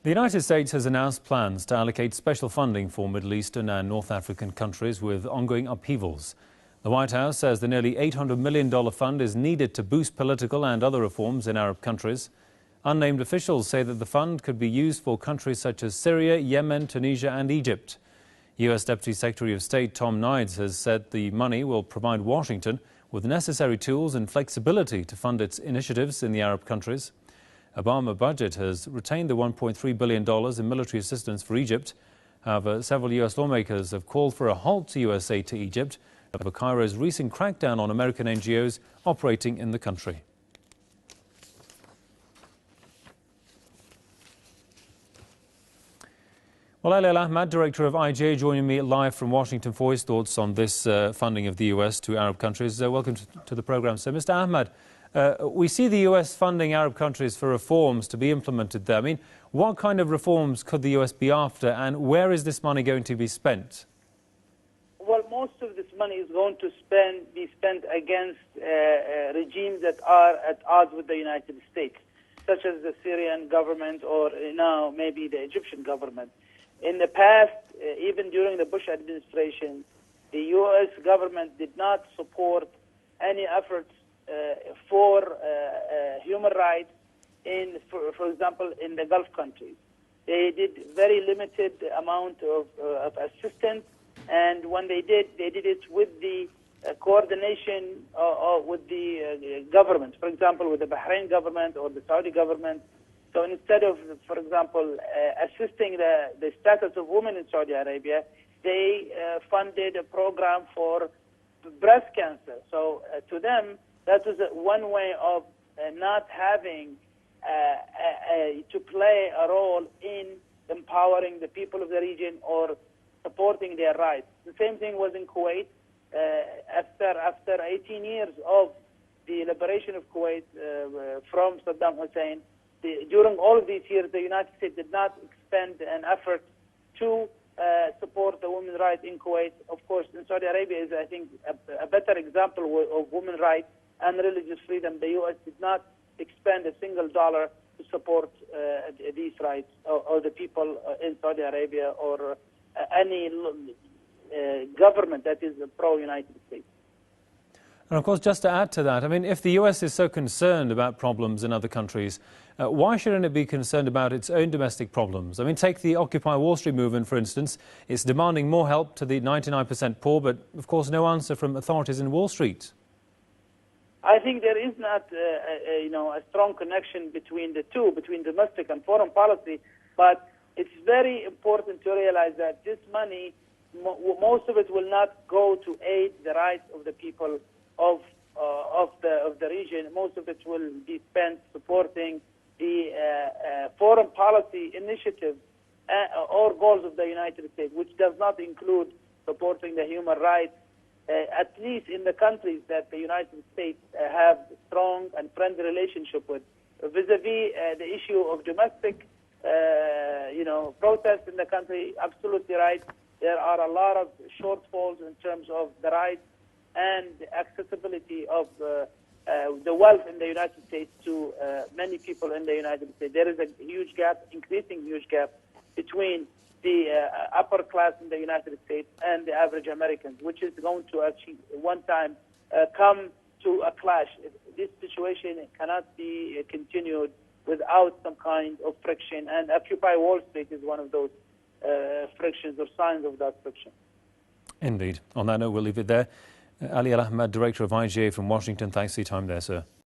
The United States has announced plans to allocate special funding for Middle Eastern and North African countries with ongoing upheavals. The White House says the nearly $800 million fund is needed to boost political and other reforms in Arab countries. Unnamed officials say that the fund could be used for countries such as Syria, Yemen, Tunisia and Egypt. U.S. Deputy Secretary of State Tom Nides has said the money will provide Washington with necessary tools and flexibility to fund its initiatives in the Arab countries. Obama budget has retained the $1.3 billion in military assistance for Egypt. However, several U.S. lawmakers have called for a halt to U.S. aid to Egypt over Cairo's recent crackdown on American NGOs operating in the country. Well, Ali Al-Ahmed, Director of IGA, joining me live from Washington for his thoughts on this funding of the U.S. to Arab countries. Welcome to the programme. So, Mr. Ahmed, we see the U.S. funding Arab countries for reforms to be implemented there. I mean, what kind of reforms could the U.S. be after, and where is this money going to be spent? Well, most of this money is going to be spent against regimes that are at odds with the United States, such as the Syrian government or now maybe the Egyptian government. In the past, even during the Bush administration, the U.S. government did not support any efforts for human rights for example, in the Gulf countries. They did very limited amount of assistance, and when they did it with the coordination with the government, for example, with the Bahrain government or the Saudi government. So instead of, for example, assisting the status of women in Saudi Arabia, they funded a program for breast cancer. So to them, that was one way of not having to play a role in empowering the people of the region or supporting their rights. The same thing was in Kuwait. After 18 years of the liberation of Kuwait from Saddam Hussein, during all of these years, the United States did not expend an effort to support the women's rights in Kuwait. Of course, in Saudi Arabia is, I think, a better example of women's rights and religious freedom. The U.S. did not expend a single dollar to support these rights or the people in Saudi Arabia or any government that is pro-United States. And of course, just to add to that, I mean, if the U.S. is so concerned about problems in other countries, why shouldn't it be concerned about its own domestic problems? I mean, take the Occupy Wall Street movement, for instance. It's demanding more help to the 99% poor, but of course no answer from authorities in Wall Street. I think there is not a strong connection between the two, between domestic and foreign policy, but it's very important to realize that this money, most of it will not go to aid the rights of the people of the region. Most of it will be spent supporting the foreign policy initiatives or goals of the United States, which does not include supporting the human rights, at least in the countries that the United States have strong and friendly relationship with. Vis-a-vis the issue of domestic, protests in the country, absolutely right. There are a lot of shortfalls in terms of the rights and the accessibility of the wealth in the United States to many people in the United States. There is a huge gap, increasing huge gap, between the upper class in the United States and the average Americans, which is going to actually one time come to a clash. This situation cannot be continued without some kind of friction, and Occupy Wall Street is one of those frictions or signs of that friction. Indeed. On that note, we'll leave it there. Ali Al-Ahmed, Director of IGA from Washington, thanks for your time there, sir.